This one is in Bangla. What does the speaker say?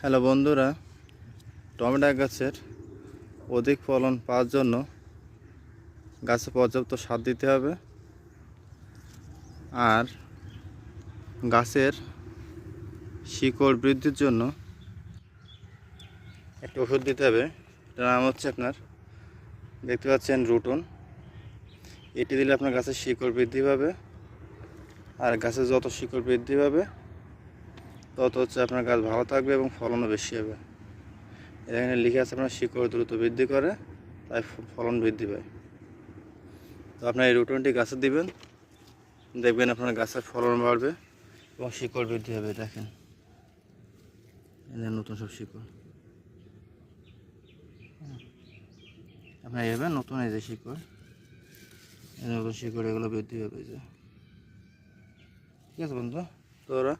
হ্যালো বন্ধুরা, টমেটো গাছের অধিক ফলন পাওয়ার জন্য গাছে পর্যাপ্ত সার দিতে হবে আর গাছের শিকড় বৃদ্ধির জন্য একটা ওষুধ দিতে হবে। এটার নাম হচ্ছে আপনার দেখতে পাচ্ছেন রুটন। এটি দিলে আপনার গাছের শিকড় বৃদ্ধি পাবে আর গাছের যত শিকড় বৃদ্ধি পাবে তত আপনার গাছ ভালো থাকবে এবং ফলনও বেশি হবে। এখানে লিখে আছে আপনার শিকড় দ্রুত বৃদ্ধি করে, তাই ফলন বৃদ্ধি পায়। তো আপনার এই রুটনটি গাছে দিবেন, দেখবেন আপনার গাছের ফলন বাড়বে এবং শিকড় বৃদ্ধি হবে। দেখেন নতুন সব শিকড় আপনার এভাবে নতুন এই যে শিকড়, নতুন শিকড় এগুলো বৃদ্ধি হবে। যে ঠিক আছে বন্ধু, তো ওরা